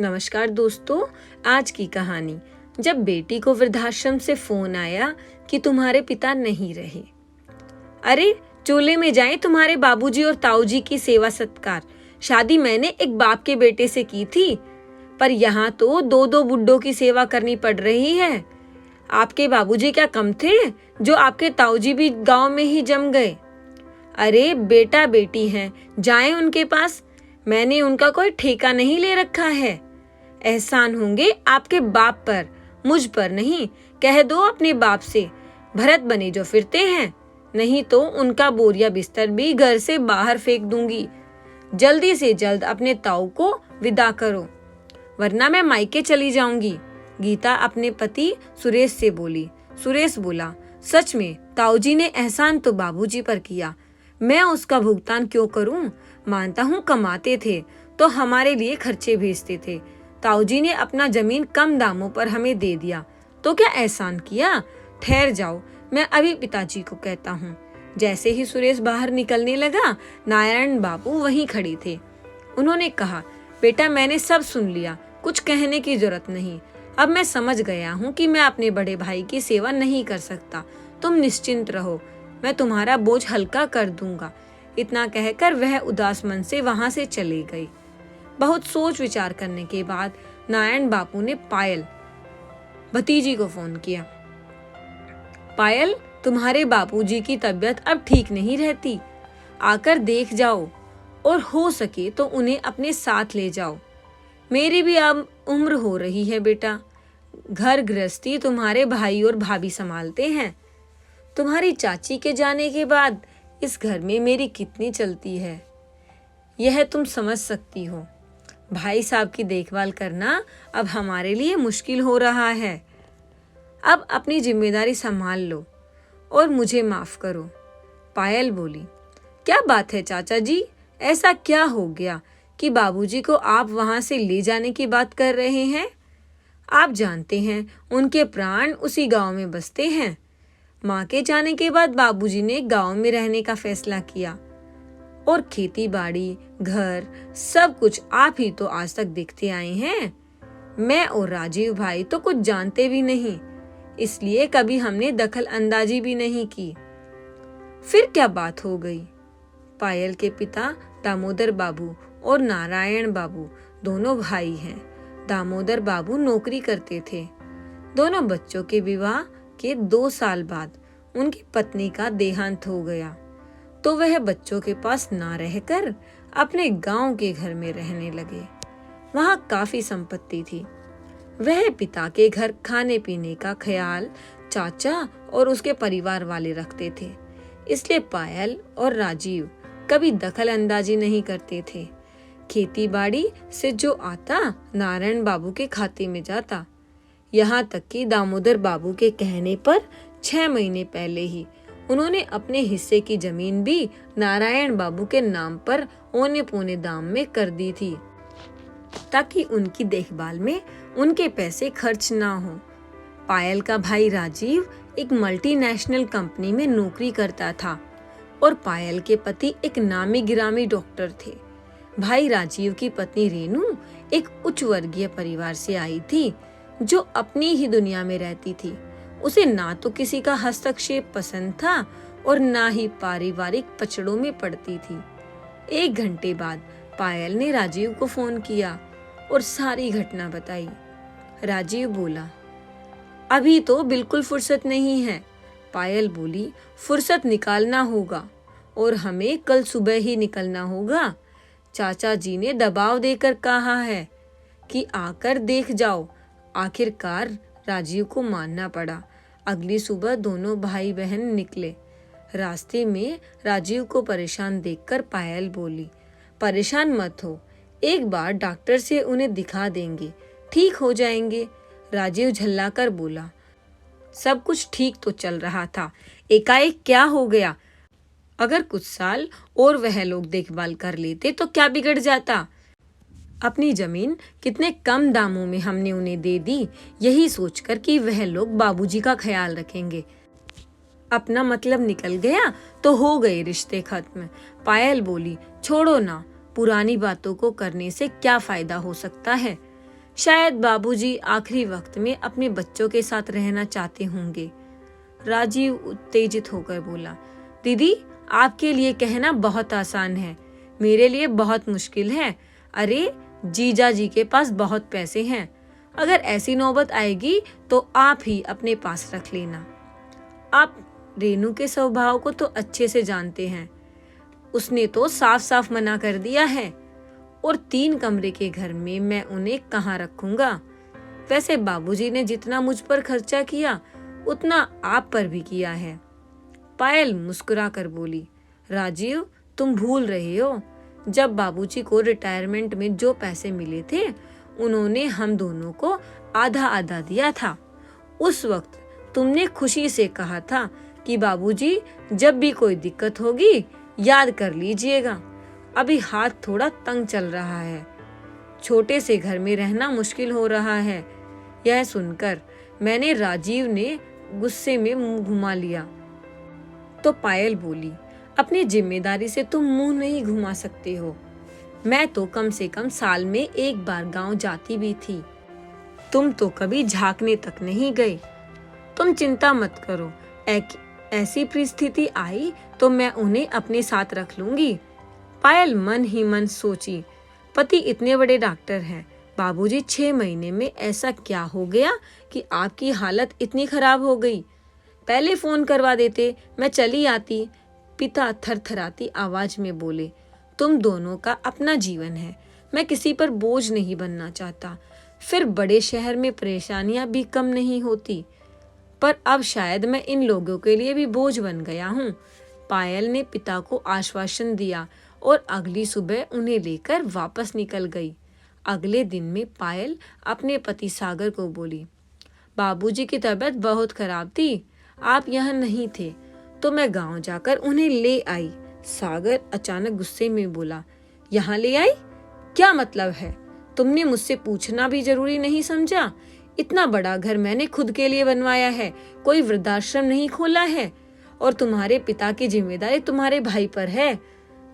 नमस्कार दोस्तों, आज की कहानी। जब बेटी को वृद्धाश्रम से फोन आया कि तुम्हारे पिता नहीं रहे। अरे चोले में जाए तुम्हारे बाबूजी और ताऊजी की सेवा सत्कार। शादी मैंने एक बाप के बेटे से की थी, पर यहाँ तो दो दो बुड्ढों की सेवा करनी पड़ रही है। आपके बाबूजी क्या कम थे जो आपके ताऊजी भी गांव में ही जम गए। अरे बेटा बेटी हैं, जाएं उनके पास। मैंने उनका कोई ठेका नहीं ले रखा है। एहसान होंगे आपके बाप पर, मुझ पर नहीं। कह दो अपने बाप से भरत बने जो फिरते हैं, नहीं तो उनका बोरिया बिस्तर भी घर से बाहर फेंक दूंगी। जल्दी से जल्द अपने ताऊ को विदा करो, वरना मैं मायके चली जाऊंगी। गीता अपने पति सुरेश से बोली। सुरेश बोला, सच में ताऊजी ने एहसान तो बाबूजी पर किया, मैं उसका भुगतान क्यों करूं। मानता हूं कमाते थे तो हमारे लिए खर्चे भेजते थे। ताऊजी ने अपना जमीन कम दामों पर हमें दे दिया तो क्या एहसान किया। ठहर जाओ, मैं अभी पिताजी को कहता हूँ। जैसे ही सुरेश बाहर निकलने लगा, नारायण बाबू वहीं खड़े थे। उन्होंने कहा, बेटा मैंने सब सुन लिया, कुछ कहने की जरूरत नहीं। अब मैं समझ गया हूँ कि मैं अपने बड़े भाई की सेवा नहीं कर सकता। तुम निश्चिंत रहो, मैं तुम्हारा बोझ हल्का कर दूंगा। इतना कहकर वह उदास मन से वहां से चली गई। बहुत सोच विचार करने के बाद नारायण बापू ने पायल भतीजी को फोन किया। पायल, तुम्हारे बापूजी की तबीयत अब ठीक नहीं रहती, आकर देख जाओ और हो सके तो उन्हें अपने साथ ले जाओ। मेरी भी अब उम्र हो रही है बेटा, घर गृहस्थी तुम्हारे भाई और भाभी संभालते हैं। तुम्हारी चाची के जाने के बाद इस घर में मेरी कितनी चलती है, यह तुम समझ सकती हो। भाई साहब की देखभाल करना अब हमारे लिए मुश्किल हो रहा है। अब अपनी जिम्मेदारी संभाल लो और मुझे माफ करो। पायल बोली, क्या बात है चाचा जी, ऐसा क्या हो गया कि बाबूजी को आप वहां से ले जाने की बात कर रहे हैं। आप जानते हैं उनके प्राण उसी गांव में बसते हैं। माँ के जाने के बाद बाबूजी ने गांव में रहने का फैसला किया और खेती बाड़ी घर सब कुछ आप ही तो आज तक देखते आए हैं। मैं और राजीव भाई तो कुछ जानते भी नहीं, इसलिए कभी हमने दखल अंदाजी भी नहीं की। फिर क्या बात हो गई। पायल के पिता दामोदर बाबू और नारायण बाबू दोनों भाई हैं। दामोदर बाबू नौकरी करते थे। दोनों बच्चों के विवाह के 2 साल बाद उनकी पत्नी का देहांत हो गया, तो वह बच्चों के पास ना रहकर अपने गांव के घर में रहने लगे। वहां काफी संपत्ति थी। वह पिता के घर खाने पीने का ख्याल चाचा और उसके परिवार वाले रखते थे, इसलिए पायल और राजीव कभी दखल अंदाजी नहीं करते थे। खेती बाड़ी से जो आता नारायण बाबू के खाते में जाता। यहाँ तक कि दामोदर बाबू के कहने पर 6 महीने पहले ही उन्होंने अपने हिस्से की जमीन भी नारायण बाबू के नाम पर औने पौने दाम में कर दी थी, ताकि उनकी देखभाल में उनके पैसे खर्च ना हो। पायल का भाई राजीव एक मल्टीनेशनल कंपनी में नौकरी करता था और पायल के पति एक नामी गिरामी डॉक्टर थे। भाई राजीव की पत्नी रेनू एक उच्च वर्गीय परिवार से आई थी, जो अपनी ही दुनिया में रहती थी। उसे ना तो किसी का हस्तक्षेप पसंद था और ना ही पारिवारिक पचड़ों में पड़ती थी। 1 घंटे बाद पायल ने राजीव को फोन किया और सारी घटना बताई। राजीव बोला, अभी तो बिल्कुल फुर्सत नहीं है। पायल बोली, फुर्सत निकालना होगा और हमें कल सुबह ही निकलना होगा। चाचा जी ने दबाव देकर कहा है कि आकर देख जाओ। आखिरकार राजीव को मानना पड़ा। अगली सुबह दोनों भाई बहन निकले। रास्ते में राजीव को परेशान देखकर पायल बोली, परेशान मत हो, एक बार डॉक्टर से उन्हें दिखा देंगे, ठीक हो जाएंगे। राजीव झल्लाकर बोला, सब कुछ ठीक तो चल रहा था, एकाएक क्या हो गया। अगर कुछ साल और वह लोग देखभाल कर लेते तो क्या बिगड़ जाता। अपनी जमीन कितने कम दामों में हमने उन्हें दे दी, यही सोचकर कि वह लोग बाबूजी का ख्याल रखेंगे। अपना मतलब निकल गया तो हो गए रिश्ते खत्म। पायल बोली, छोड़ो ना, पुरानी बातों को करने से क्या फायदा हो सकता है। शायद बाबूजी आखिरी वक्त में अपने बच्चों के साथ रहना चाहते होंगे। राजीव उत्तेजित होकर बोला, दीदी आपके लिए कहना बहुत आसान है, मेरे लिए बहुत मुश्किल है। अरे जीजा जी के पास बहुत पैसे हैं, अगर ऐसी नौबत आएगी तो आप ही अपने पास रख लेना। आप रेनू के स्वभाव को तो अच्छे से जानते हैं, उसने तो साफ साफ मना कर दिया है, और 3 कमरे के घर में मैं उन्हें कहाँ रखूंगा। वैसे बाबूजी ने जितना मुझ पर खर्चा किया उतना आप पर भी किया है। पायल मुस्कुरा कर बोली, राजीव तुम भूल रहे हो, जब बाबूजी को रिटायरमेंट में जो पैसे मिले थे उन्होंने हम दोनों को आधा आधा दिया था। उस वक्त तुमने खुशी से कहा था कि बाबूजी जब भी कोई दिक्कत होगी याद कर लीजिएगा। अभी हाथ थोड़ा तंग चल रहा है, छोटे से घर में रहना मुश्किल हो रहा है। यह सुनकर मैंने राजीव ने गुस्से में मुंह घुमा लिया। तो पायल बोली, अपनी जिम्मेदारी से तुम मुंह नहीं घुमा सकते हो। मैं तो कम से कम साल में 1 बार गांव जाती भी थी, तुम तो कभी झांकने तक नहीं गए। तुम चिंता मत करो, ऐसी परिस्थिति आई तो मैं उन्हें अपने साथ रख लूंगी। पायल मन ही मन सोची, पति इतने बड़े डॉक्टर हैं, बाबूजी 6 महीने में ऐसा क्या हो गया कि आपकी हालत इतनी खराब हो गई। पहले फोन करवा देते, मैं चली आती। पिता थरथराती आवाज में बोले, तुम दोनों का अपना जीवन है, मैं किसी पर बोझ नहीं बनना चाहता। फिर बड़े शहर में परेशानियां भी कम नहीं होती, पर अब शायद मैं इन लोगों के लिए भी बोझ बन गया हूँ। पायल ने पिता को आश्वासन दिया और अगली सुबह उन्हें लेकर वापस निकल गई। अगले दिन में पायल अपने पति सागर को बोली, बाबूजी की तबीयत बहुत खराब थी, आप यहाँ नहीं थे तो मैं गांव जाकर उन्हें ले आई। सागर अचानक गुस्से में बोला, यहाँ ले आई? क्या मतलब है? तुमने मुझसे पूछना भी जरूरी नहीं समझा? इतना बड़ा घर मैंने खुद के लिए बनवाया है, कोई वृद्धाश्रम नहीं खोला है, और तुम्हारे पिता की जिम्मेदारी तुम्हारे भाई पर है।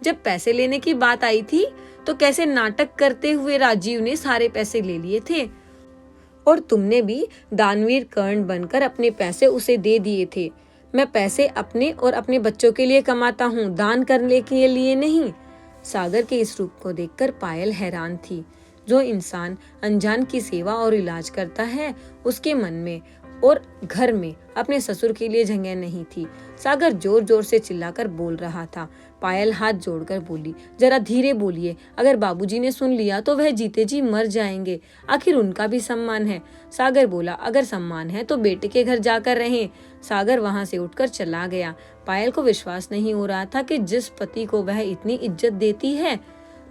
जब पैसे लेने की बात आई थी तो कैसे नाटक करते हुए राजीव ने सारे पैसे ले लिए थे, और तुमने भी दानवीर कर्ण बनकर अपने पैसे उसे दे दिए थे। मैं पैसे अपने और अपने बच्चों के लिए कमाता हूँ, दान करने के लिए नहीं। सागर के इस रूप को देखकर पायल हैरान थी। जो इंसान अनजान की सेवा और इलाज करता है, उसके मन में और घर में अपने ससुर के लिए जगह नहीं थी। सागर जोर जोर से चिल्लाकर बोल रहा था। पायल हाथ जोड़कर बोली, जरा धीरे बोलिए, अगर बाबूजी ने सुन लिया तो वह जीते जी मर जाएंगे, आखिर उनका भी सम्मान है। सागर बोला, अगर सम्मान है तो बेटे के घर जाकर रहें। सागर वहां से उठकर चला गया। पायल को विश्वास नहीं हो रहा था कि जिस पति को वह इतनी इज्जत देती है,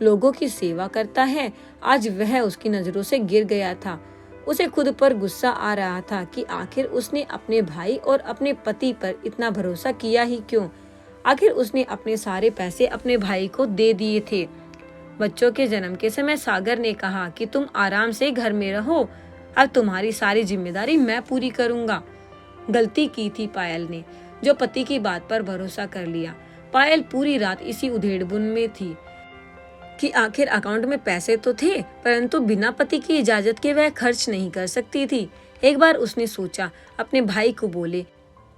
लोगों की सेवा करता है, आज वह उसकी नजरों से गिर गया था। उसे खुद पर गुस्सा आ रहा था कि आखिर उसने अपने भाई और अपने पति पर इतना भरोसा किया ही क्यों। आखिर उसने अपने सारे पैसे अपने भाई को दे दिए थे। बच्चों के जन्म के समय सागर ने कहा कि तुम आराम से घर में रहो, अब तुम्हारी सारी जिम्मेदारी मैं पूरी करूंगा। गलती की थी पायल ने, जो पति की बात पर भरोसा कर लिया। पायल पूरी रात इसी उधेड़बुन में थी कि आखिर अकाउंट में पैसे तो थे, परंतु बिना पति की इजाजत के वह खर्च नहीं कर सकती थी। एक बार उसने सोचा, अपने भाई को बोले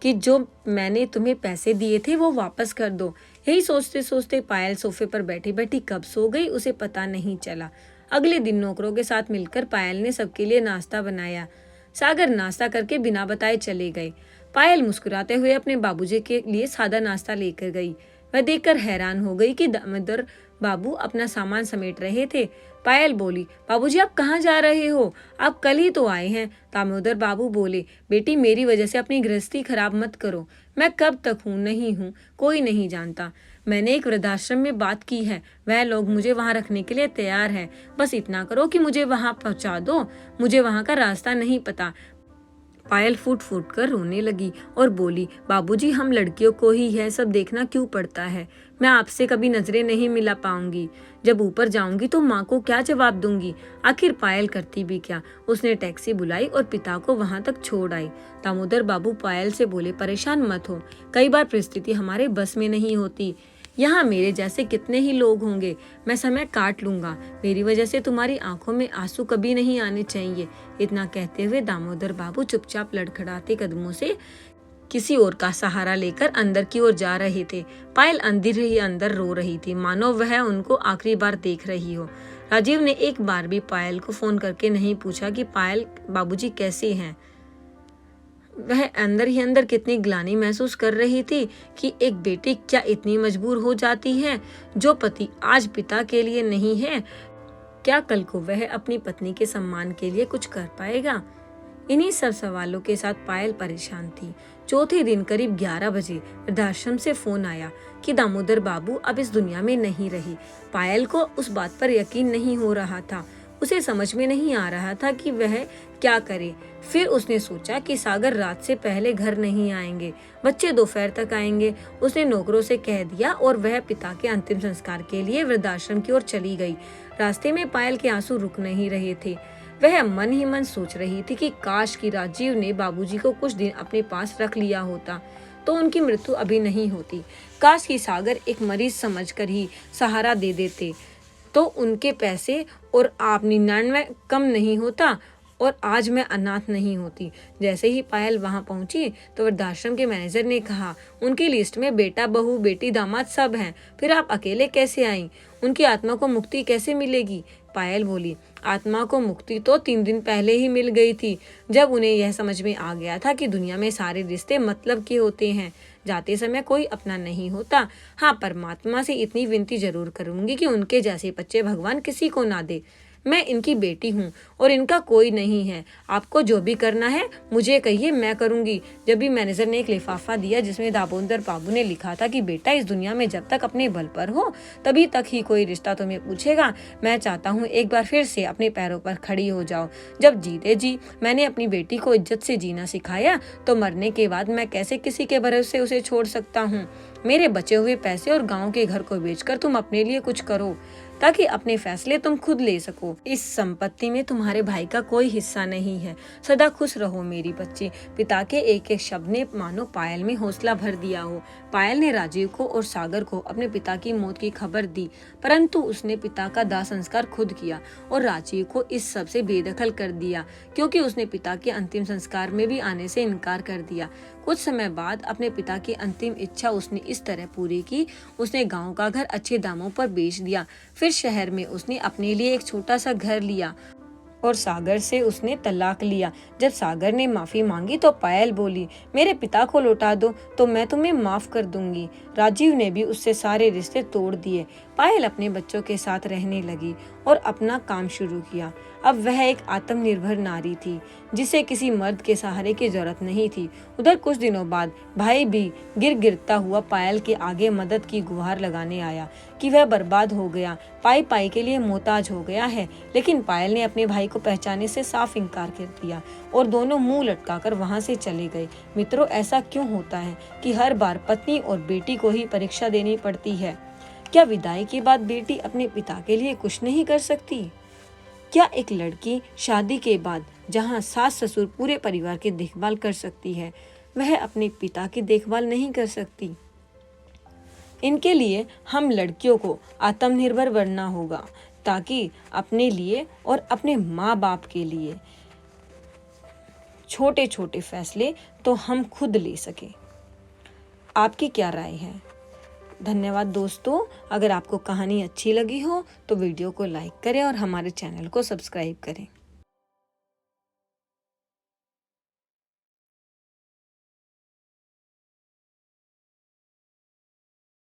कि जो मैंने तुम्हें पैसे दिए थे वो वापस कर दो। यही सोचते सोचते पायल सोफे पर बैठी बैठी कब सो गई उसे पता नहीं चला। अगले दिन नौकरों के साथ मिलकर पायल ने सबके लिए नाश्ता बनाया। सागर नाश्ता करके बिना बताए चले गए। पायल मुस्कुराते हुए अपने बाबूजी के लिए सादा नाश्ता लेकर गई। वह देखकर हैरान हो गई कि दामोदर बाबू अपना सामान समेट रहे थे। पायल बोली, बाबूजी आप कहाँ जा रहे हो? आप कल ही तो आए हैं। दामोदर बाबू बोले, बेटी मेरी वजह से अपनी गृहस्थी खराब मत करो। मैं कब तक हूँ नहीं हूँ कोई नहीं जानता। मैंने एक वृद्धाश्रम में बात की है, वह लोग मुझे वहाँ रखने के लिए तैयार हैं। बस इतना करो कि मुझे वहाँ पहुँचा दो, मुझे वहाँ का रास्ता नहीं पता। पायल फूट फूट कर रोने लगी और बोली, बाबूजी हम लड़कियों को ही यह सब देखना क्यों पड़ता है? मैं आपसे कभी नजरें नहीं मिला पाऊंगी। जब ऊपर जाऊंगी तो माँ को क्या जवाब दूंगी? आखिर पायल करती भी क्या? उसने टैक्सी बुलाई और पिता को वहां तक छोड़ आई। दामोदर बाबू पायल से बोले, परेशान मत हो, कई बार परिस्थिति हमारे बस में नहीं होती। यहाँ मेरे जैसे कितने ही लोग होंगे, मैं समय काट लूंगा। मेरी वजह से तुम्हारी आंखों में आंसू कभी नहीं आने चाहिए। इतना कहते हुए दामोदर बाबू चुपचाप लड़खड़ाते कदमों से किसी और का सहारा लेकर अंदर की ओर जा रहे थे। पायल अंदर ही अंदर रो रही थी, मानो वह उनको आखिरी बार देख रही हो। राजीव ने एक बार भी पायल को फोन करके नहीं पूछा कि पायल बाबूजी कैसे हैं। वह अंदर ही अंदर कितनी ग्लानि महसूस कर रही थी कि एक बेटी क्या इतनी मजबूर हो जाती है। जो पति आज पिता के लिए नहीं है, क्या कल को वह अपनी पत्नी के सम्मान के लिए कुछ कर पाएगा? इन्हीं सब सवालों के साथ पायल परेशान थी। चौथे दिन करीब 11 बजे वृद्धाश्रम से फोन आया कि दामोदर बाबू अब इस दुनिया में नहीं रहे। पायल को उस बात पर यकीन नहीं हो रहा था। उसे समझ में नहीं आ रहा था कि वह क्या करे। फिर उसने सोचा कि सागर रात से पहले घर नहीं आएंगे, बच्चे दोपहर तक आएंगे। उसने नौकरों से कह दिया और वह पिता के अंतिम संस्कार के लिए वृद्धाश्रम की ओर चली गई। रास्ते में पायल के आंसू रुक नहीं रहे थे। वह मन ही मन सोच रही थी कि काश कि राजीव ने बाबूजी को कुछ दिन अपने पास रख लिया होता तो उनकी मृत्यु अभी नहीं होती। काश कि सागर एक मरीज समझकर ही सहारा दे देते तो उनके पैसे और आप 99 कम नहीं होता और आज मैं अनाथ नहीं होती। जैसे ही पायल वहां पहुंची तो वृद्धाश्रम के मैनेजर ने कहा, उनकी लिस्ट में बेटा बहू बेटी दामाद सब हैं, फिर आप अकेले कैसे आई? उनकी आत्मा को मुक्ति कैसे मिलेगी? पायल बोली, आत्मा को मुक्ति तो 3 दिन पहले ही मिल गई थी, जब उन्हें यह समझ में आ गया था कि दुनिया में सारे रिश्ते मतलब के होते हैं। जाते समय कोई अपना नहीं होता। हाँ, परमात्मा से इतनी विनती जरूर करूंगी कि उनके जैसे बच्चे भगवान किसी को ना दे। मैं इनकी बेटी हूँ और इनका कोई नहीं है। आपको जो भी करना है मुझे कहिए, मैं करूंगी। जब भी मैनेजर ने एक लिफाफा दिया जिसमें दामोदर बाबू ने लिखा था कि बेटा, इस दुनिया में जब तक अपने बल पर हो तभी तक ही कोई रिश्ता तुम्हें पूछेगा। मैं चाहता हूँ एक बार फिर से अपने पैरों पर खड़ी हो जाओ। जब जीते जी मैंने अपनी बेटी को इज्जत से जीना सिखाया तो मरने के बाद मैं कैसे किसी के भरोसे उसे छोड़ सकता हूँ? मेरे बचे हुए पैसे और गाँव के घर को बेचकर तुम अपने लिए कुछ करो ताकि अपने फैसले तुम खुद ले सको। इस संपत्ति में तुम्हारे भाई का कोई हिस्सा नहीं है। सदा खुश रहो मेरी बच्ची। पिता के एक एक शब्द ने मानो पायल में हौसला भर दिया हो। पायल ने राजीव को और सागर को अपने पिता की मौत की खबर दी, परंतु उसने पिता का दाह संस्कार खुद किया और राजीव को इस सब से बेदखल कर दिया, क्योंकि उसने पिता के अंतिम संस्कार में भी आने से इनकार कर दिया। कुछ समय बाद अपने पिता की अंतिम इच्छा उसने इस तरह पूरी की, उसने गांव का घर अच्छे दामों पर बेच दिया। फिर शहर में उसने अपने लिए एक छोटा सा घर लिया और सागर से उसने तलाक लिया। जब सागर ने माफी मांगी तो पायल बोली, मेरे पिता को लौटा दो तो मैं तुम्हें माफ कर दूंगी। राजीव ने भी उससे सारे रिश्ते तोड़ दिए। पायल अपने बच्चों के साथ रहने लगी और अपना काम शुरू किया। अब वह एक आत्मनिर्भर नारी थी जिसे किसी मर्द के सहारे की जरूरत नहीं थी। उधर कुछ दिनों बाद भाई भी गिरता हुआ पायल के आगे मदद की गुहार लगाने आया कि वह बर्बाद हो गया, पाई पाई के लिए मोहताज हो गया है। लेकिन पायल ने अपने भाई को पहचाने से साफ इनकार कर दिया और दोनों मुंह लटकाकर वहां से चले गए। मित्रों, ऐसा क्यों होता है कि हर बार पत्नी और बेटी को ही परीक्षा देनी पड़ती है? क्या विदाई के बाद बेटी अपने पिता के लिए कुछ नहीं कर सकती? क्या एक लड़की शादी के बाद जहां सास ससुर पूरे परिवार की देखभाल कर सकती है, वह अपने पिता की देखभाल नहीं कर सकती? इनके लिए हम लड़कियों को आत्मनिर्भर बनना होगा ताकि अपने लिए और अपने माँ बाप के लिए छोटे छोटे फैसले तो हम खुद ले सके। आपकी क्या राय है? धन्यवाद दोस्तों। अगर आपको कहानी अच्छी लगी हो तो वीडियो को लाइक करें और हमारे चैनल को सब्सक्राइब करें।